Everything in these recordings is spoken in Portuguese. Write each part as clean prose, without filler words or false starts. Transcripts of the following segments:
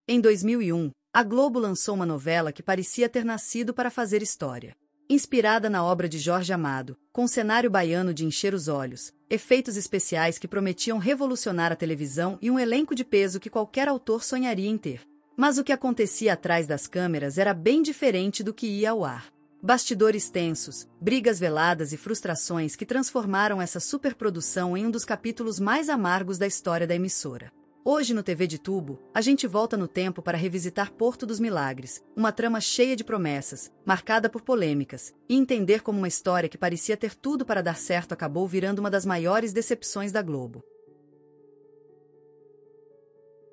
Em 2001, a Globo lançou uma novela que parecia ter nascido para fazer história. Inspirada na obra de Jorge Amado, com um cenário baiano de encher os olhos, efeitos especiais que prometiam revolucionar a televisão e um elenco de peso que qualquer autor sonharia em ter. Mas o que acontecia atrás das câmeras era bem diferente do que ia ao ar. Bastidores tensos, brigas veladas e frustrações que transformaram essa superprodução em um dos capítulos mais amargos da história da emissora. Hoje no TV de Tubo, a gente volta no tempo para revisitar Porto dos Milagres, uma trama cheia de promessas, marcada por polêmicas, e entender como uma história que parecia ter tudo para dar certo acabou virando uma das maiores decepções da Globo.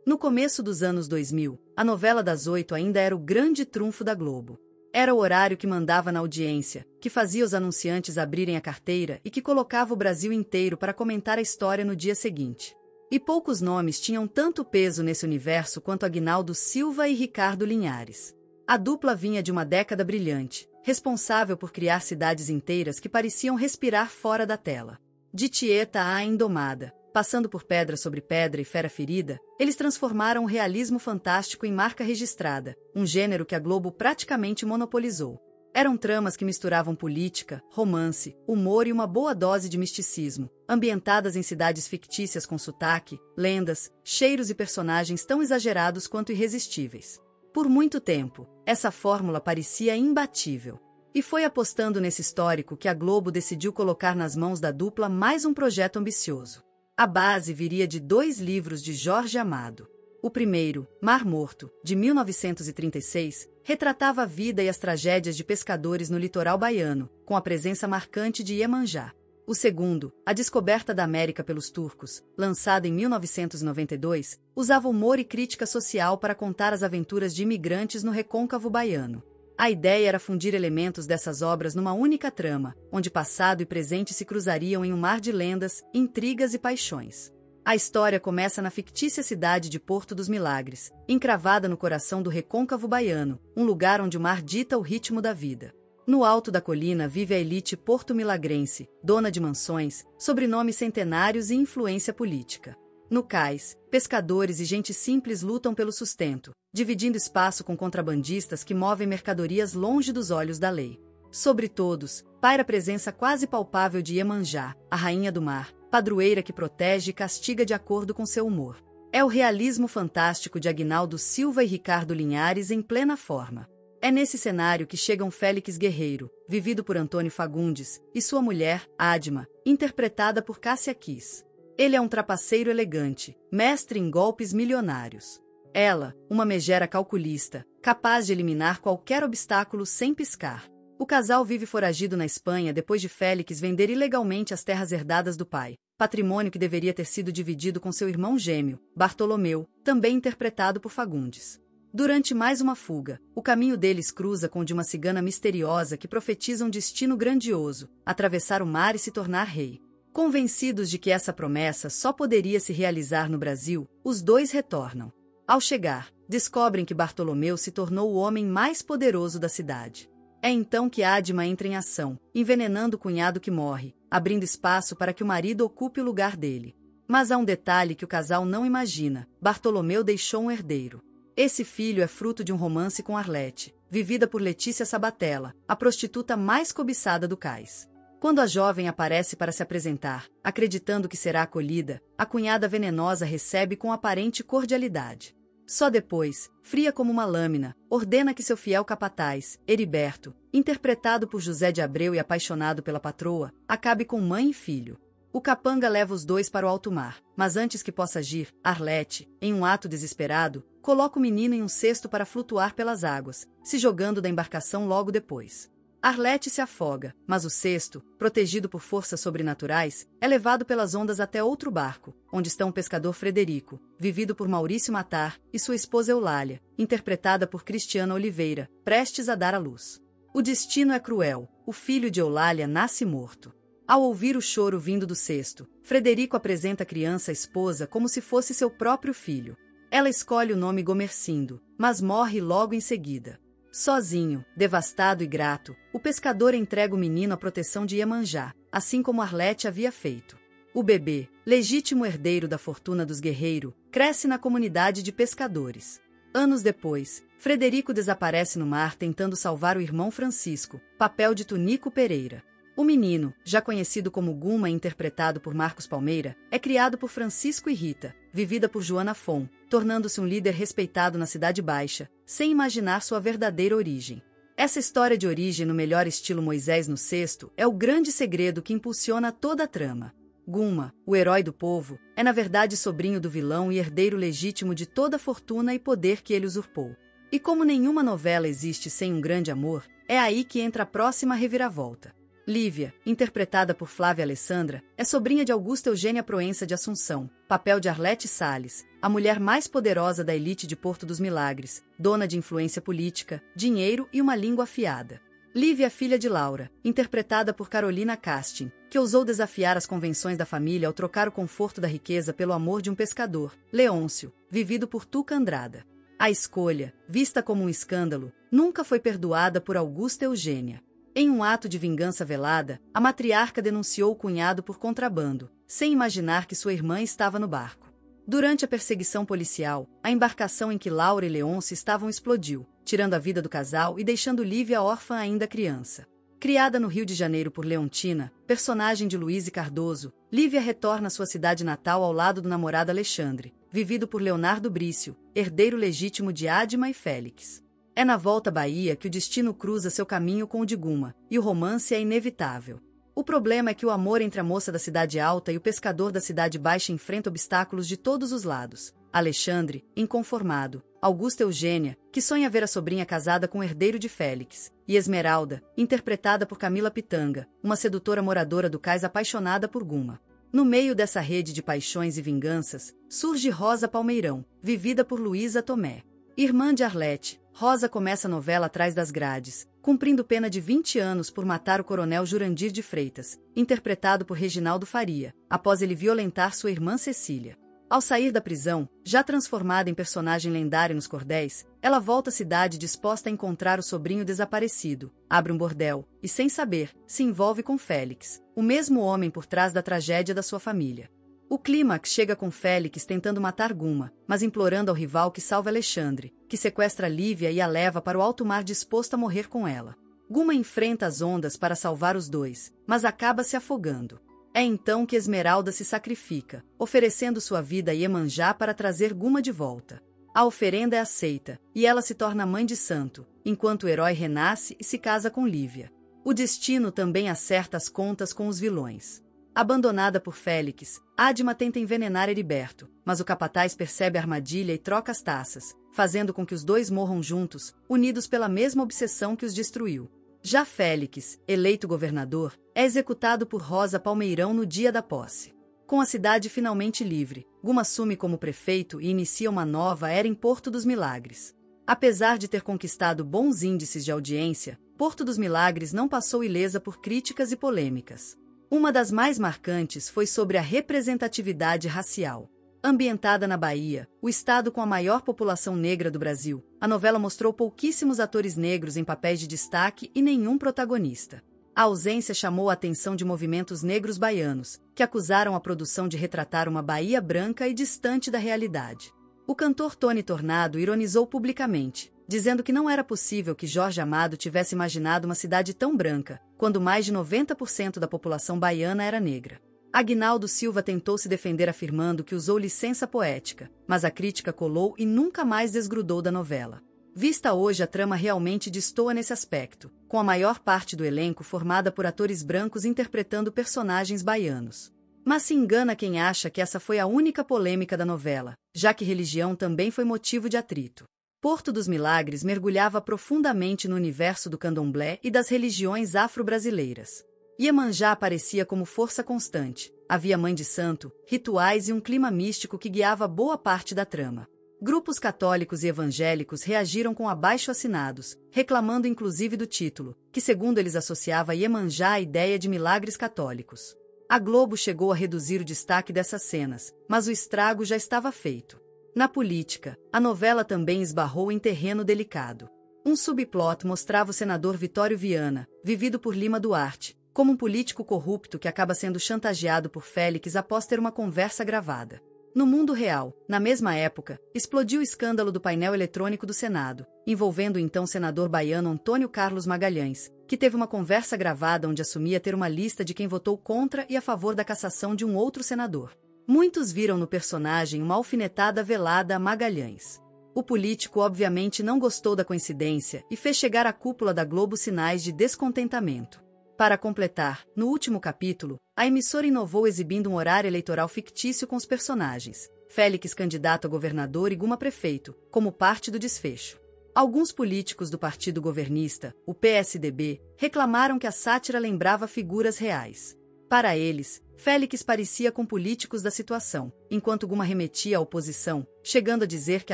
No começo dos anos 2000, a novela das 8 ainda era o grande trunfo da Globo. Era o horário que mandava na audiência, que fazia os anunciantes abrirem a carteira e que colocava o Brasil inteiro para comentar a história no dia seguinte. E poucos nomes tinham tanto peso nesse universo quanto Aguinaldo Silva e Ricardo Linhares. A dupla vinha de uma década brilhante, responsável por criar cidades inteiras que pareciam respirar fora da tela. De Tieta a Indomada, passando por Pedra sobre Pedra e Fera Ferida, eles transformaram o realismo fantástico em marca registrada, um gênero que a Globo praticamente monopolizou. Eram tramas que misturavam política, romance, humor e uma boa dose de misticismo, ambientadas em cidades fictícias com sotaque, lendas, cheiros e personagens tão exagerados quanto irresistíveis. Por muito tempo, essa fórmula parecia imbatível. E foi apostando nesse histórico que a Globo decidiu colocar nas mãos da dupla mais um projeto ambicioso. A base viria de 2 livros de Jorge Amado. O primeiro, Mar Morto, de 1936, retratava a vida e as tragédias de pescadores no litoral baiano, com a presença marcante de Iemanjá. O segundo, A Descoberta da América pelos Turcos, lançado em 1992, usava humor e crítica social para contar as aventuras de imigrantes no recôncavo baiano. A ideia era fundir elementos dessas obras numa única trama, onde passado e presente se cruzariam em um mar de lendas, intrigas e paixões. A história começa na fictícia cidade de Porto dos Milagres, encravada no coração do recôncavo baiano, um lugar onde o mar dita o ritmo da vida. No alto da colina vive a elite porto-milagrense, dona de mansões, sobrenomes centenários e influência política. No cais, pescadores e gente simples lutam pelo sustento, dividindo espaço com contrabandistas que movem mercadorias longe dos olhos da lei. Sobre todos, paira a presença quase palpável de Iemanjá, a rainha do mar, padroeira que protege e castiga de acordo com seu humor. É o realismo fantástico de Aguinaldo Silva e Ricardo Linhares em plena forma. É nesse cenário que chegam Félix Guerreiro, vivido por Antônio Fagundes, e sua mulher, Adma, interpretada por Cássia Kiss. Ele é um trapaceiro elegante, mestre em golpes milionários. Ela, uma megera calculista, capaz de eliminar qualquer obstáculo sem piscar. O casal vive foragido na Espanha depois de Félix vender ilegalmente as terras herdadas do pai, patrimônio que deveria ter sido dividido com seu irmão gêmeo, Bartolomeu, também interpretado por Fagundes. Durante mais uma fuga, o caminho deles cruza com o de uma cigana misteriosa que profetiza um destino grandioso, atravessar o mar e se tornar rei. Convencidos de que essa promessa só poderia se realizar no Brasil, os dois retornam. Ao chegar, descobrem que Bartolomeu se tornou o homem mais poderoso da cidade. É então que Adma entra em ação, envenenando o cunhado que morre, abrindo espaço para que o marido ocupe o lugar dele. Mas há um detalhe que o casal não imagina: Bartolomeu deixou um herdeiro. Esse filho é fruto de um romance com Arlete, vivida por Letícia Sabatella, a prostituta mais cobiçada do cais. Quando a jovem aparece para se apresentar, acreditando que será acolhida, a cunhada venenosa recebe com aparente cordialidade. Só depois, fria como uma lâmina, ordena que seu fiel capataz, Heriberto, interpretado por José de Abreu e apaixonado pela patroa, acabe com mãe e filho. O capanga leva os dois para o alto mar, mas antes que possa agir, Arlete, em um ato desesperado, coloca o menino em um cesto para flutuar pelas águas, se jogando da embarcação logo depois. Arlete se afoga, mas o cesto, protegido por forças sobrenaturais, é levado pelas ondas até outro barco, onde estão o pescador Frederico, vivido por Maurício Matar, e sua esposa Eulália, interpretada por Cristiana Oliveira, prestes a dar à luz. O destino é cruel, o filho de Eulália nasce morto. Ao ouvir o choro vindo do cesto, Frederico apresenta a criança à esposa como se fosse seu próprio filho. Ela escolhe o nome Gomercindo, mas morre logo em seguida. Sozinho, devastado e grato, o pescador entrega o menino à proteção de Iemanjá, assim como Arlete havia feito. O bebê, legítimo herdeiro da fortuna dos Guerreiro, cresce na comunidade de pescadores. Anos depois, Frederico desaparece no mar tentando salvar o irmão Francisco, papel de Tunico Pereira. O menino, já conhecido como Guma e interpretado por Marcos Palmeira, é criado por Francisco e Rita, vivida por Joana Fon, tornando-se um líder respeitado na Cidade Baixa, sem imaginar sua verdadeira origem. Essa história de origem no melhor estilo Moisés no Cesto é o grande segredo que impulsiona toda a trama. Guma, o herói do povo, é na verdade sobrinho do vilão e herdeiro legítimo de toda a fortuna e poder que ele usurpou. E como nenhuma novela existe sem um grande amor, é aí que entra a próxima reviravolta. Lívia, interpretada por Flávia Alessandra, é sobrinha de Augusta Eugênia Proença de Assunção, papel de Arlete Salles, a mulher mais poderosa da elite de Porto dos Milagres, dona de influência política, dinheiro e uma língua afiada. Lívia é filha de Laura, interpretada por Carolina Casting, que ousou desafiar as convenções da família ao trocar o conforto da riqueza pelo amor de um pescador, Leôncio, vivido por Tuca Andrada. A escolha, vista como um escândalo, nunca foi perdoada por Augusta Eugênia. Em um ato de vingança velada, a matriarca denunciou o cunhado por contrabando, sem imaginar que sua irmã estava no barco. Durante a perseguição policial, a embarcação em que Laura e Leôncio estavam explodiu, tirando a vida do casal e deixando Lívia órfã ainda criança. Criada no Rio de Janeiro por Leontina, personagem de Luíse Cardoso, Lívia retorna à sua cidade natal ao lado do namorado Alexandre, vivido por Leonardo Brício, herdeiro legítimo de Adma e Félix. É na volta à Bahia que o destino cruza seu caminho com o de Guma, e o romance é inevitável. O problema é que o amor entre a moça da cidade alta e o pescador da cidade baixa enfrenta obstáculos de todos os lados. Alexandre, inconformado, Augusta Eugênia, que sonha ver a sobrinha casada com o herdeiro de Félix, e Esmeralda, interpretada por Camila Pitanga, uma sedutora moradora do cais apaixonada por Guma. No meio dessa rede de paixões e vinganças, surge Rosa Palmeirão, vivida por Luísa Tomé. Irmã de Arlete, Rosa começa a novela atrás das grades, cumprindo pena de 20 anos por matar o coronel Jurandir de Freitas, interpretado por Reginaldo Faria, após ele violentar sua irmã Cecília. Ao sair da prisão, já transformada em personagem lendária nos cordéis, ela volta à cidade disposta a encontrar o sobrinho desaparecido, abre um bordel e, sem saber, se envolve com Félix, o mesmo homem por trás da tragédia da sua família. O clímax chega com Félix tentando matar Guma, mas implorando ao rival que salve Alexandre, que sequestra Lívia e a leva para o alto mar disposto a morrer com ela. Guma enfrenta as ondas para salvar os dois, mas acaba se afogando. É então que Esmeralda se sacrifica, oferecendo sua vida a Iemanjá para trazer Guma de volta. A oferenda é aceita, e ela se torna mãe de santo, enquanto o herói renasce e se casa com Lívia. O destino também acerta as contas com os vilões. Abandonada por Félix, Adma tenta envenenar Heriberto, mas o capataz percebe a armadilha e troca as taças, fazendo com que os dois morram juntos, unidos pela mesma obsessão que os destruiu. Já Félix, eleito governador, é executado por Rosa Palmeirão no dia da posse. Com a cidade finalmente livre, Guma assume como prefeito e inicia uma nova era em Porto dos Milagres. Apesar de ter conquistado bons índices de audiência, Porto dos Milagres não passou ilesa por críticas e polêmicas. Uma das mais marcantes foi sobre a representatividade racial. Ambientada na Bahia, o estado com a maior população negra do Brasil, a novela mostrou pouquíssimos atores negros em papéis de destaque e nenhum protagonista. A ausência chamou a atenção de movimentos negros baianos, que acusaram a produção de retratar uma Bahia branca e distante da realidade. O cantor Tony Tornado ironizou publicamente, dizendo que não era possível que Jorge Amado tivesse imaginado uma cidade tão branca, quando mais de 90% da população baiana era negra. Aguinaldo Silva tentou se defender afirmando que usou licença poética, mas a crítica colou e nunca mais desgrudou da novela. Vista hoje, a trama realmente destoa nesse aspecto, com a maior parte do elenco formada por atores brancos interpretando personagens baianos. Mas se engana quem acha que essa foi a única polêmica da novela, já que religião também foi motivo de atrito. Porto dos Milagres mergulhava profundamente no universo do candomblé e das religiões afro-brasileiras. Iemanjá aparecia como força constante, havia mãe de santo, rituais e um clima místico que guiava boa parte da trama. Grupos católicos e evangélicos reagiram com abaixo-assinados, reclamando inclusive do título, que segundo eles associava Iemanjá à ideia de milagres católicos. A Globo chegou a reduzir o destaque dessas cenas, mas o estrago já estava feito. Na política, a novela também esbarrou em terreno delicado. Um subplot mostrava o senador Vitório Viana, vivido por Lima Duarte, como um político corrupto que acaba sendo chantageado por Félix após ter uma conversa gravada. No mundo real, na mesma época, explodiu o escândalo do painel eletrônico do Senado, envolvendo o então senador baiano Antônio Carlos Magalhães, que teve uma conversa gravada onde assumia ter uma lista de quem votou contra e a favor da cassação de um outro senador. Muitos viram no personagem uma alfinetada velada a Magalhães. O político obviamente não gostou da coincidência e fez chegar à cúpula da Globo sinais de descontentamento. Para completar, no último capítulo, a emissora inovou exibindo um horário eleitoral fictício com os personagens, Félix candidato a governador e Guma prefeito, como parte do desfecho. Alguns políticos do partido governista, o PSDB, reclamaram que a sátira lembrava figuras reais. Para eles, Félix parecia com políticos da situação, enquanto Guma remetia à oposição, chegando a dizer que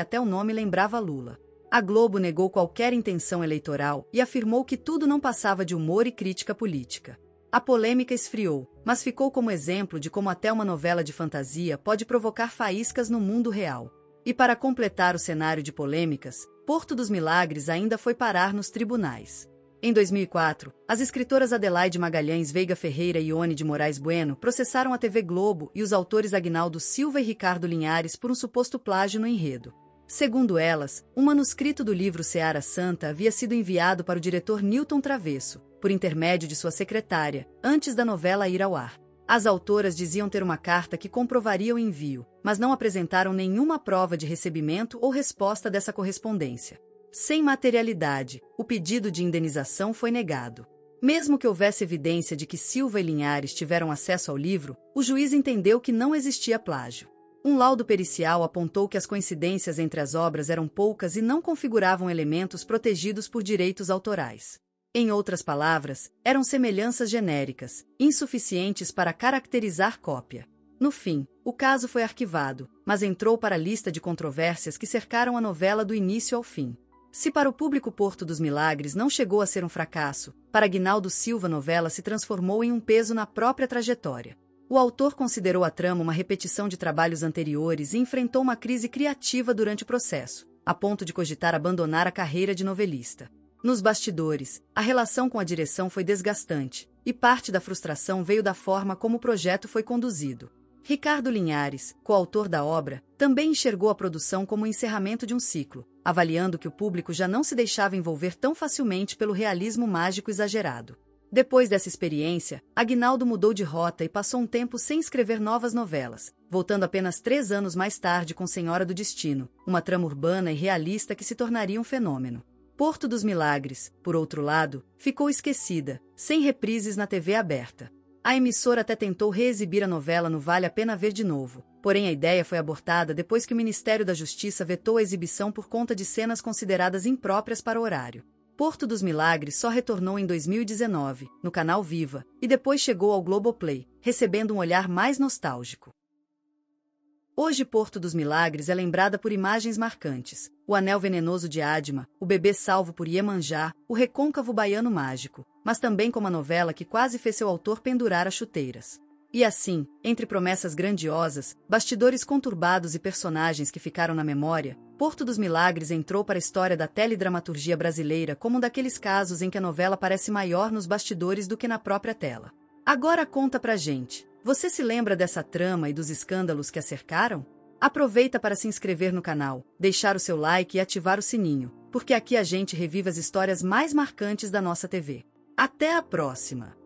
até o nome lembrava Lula. A Globo negou qualquer intenção eleitoral e afirmou que tudo não passava de humor e crítica política. A polêmica esfriou, mas ficou como exemplo de como até uma novela de fantasia pode provocar faíscas no mundo real. E para completar o cenário de polêmicas, Porto dos Milagres ainda foi parar nos tribunais. Em 2004, as escritoras Adelaide Magalhães Veiga Ferreira e Ione de Moraes Bueno processaram a TV Globo e os autores Aguinaldo Silva e Ricardo Linhares por um suposto plágio no enredo. Segundo elas, um manuscrito do livro Seara Santa havia sido enviado para o diretor Newton Travesso, por intermédio de sua secretária, antes da novela ir ao ar. As autoras diziam ter uma carta que comprovaria o envio, mas não apresentaram nenhuma prova de recebimento ou resposta dessa correspondência. Sem materialidade, o pedido de indenização foi negado. Mesmo que houvesse evidência de que Silva e Linhares tiveram acesso ao livro, o juiz entendeu que não existia plágio. Um laudo pericial apontou que as coincidências entre as obras eram poucas e não configuravam elementos protegidos por direitos autorais. Em outras palavras, eram semelhanças genéricas, insuficientes para caracterizar cópia. No fim, o caso foi arquivado, mas entrou para a lista de controvérsias que cercaram a novela do início ao fim. Se para o público Porto dos Milagres não chegou a ser um fracasso, para Aguinaldo Silva a novela se transformou em um peso na própria trajetória. O autor considerou a trama uma repetição de trabalhos anteriores e enfrentou uma crise criativa durante o processo, a ponto de cogitar abandonar a carreira de novelista. Nos bastidores, a relação com a direção foi desgastante, e parte da frustração veio da forma como o projeto foi conduzido. Ricardo Linhares, coautor da obra, também enxergou a produção como o encerramento de um ciclo, avaliando que o público já não se deixava envolver tão facilmente pelo realismo mágico exagerado. Depois dessa experiência, Aguinaldo mudou de rota e passou um tempo sem escrever novas novelas, voltando apenas 3 anos mais tarde com Senhora do Destino, uma trama urbana e realista que se tornaria um fenômeno. Porto dos Milagres, por outro lado, ficou esquecida, sem reprises na TV aberta. A emissora até tentou reexibir a novela no Vale a Pena Ver de Novo, porém a ideia foi abortada depois que o Ministério da Justiça vetou a exibição por conta de cenas consideradas impróprias para o horário. Porto dos Milagres só retornou em 2019, no canal Viva, e depois chegou ao Globoplay, recebendo um olhar mais nostálgico. Hoje Porto dos Milagres é lembrada por imagens marcantes, o anel venenoso de Adma, o bebê salvo por Iemanjá, o recôncavo baiano mágico, mas também como a novela que quase fez seu autor pendurar as chuteiras. E assim, entre promessas grandiosas, bastidores conturbados e personagens que ficaram na memória, Porto dos Milagres entrou para a história da teledramaturgia brasileira como um daqueles casos em que a novela parece maior nos bastidores do que na própria tela. Agora conta pra gente, você se lembra dessa trama e dos escândalos que a cercaram? Aproveita para se inscrever no canal, deixar o seu like e ativar o sininho, porque aqui a gente revive as histórias mais marcantes da nossa TV. Até a próxima!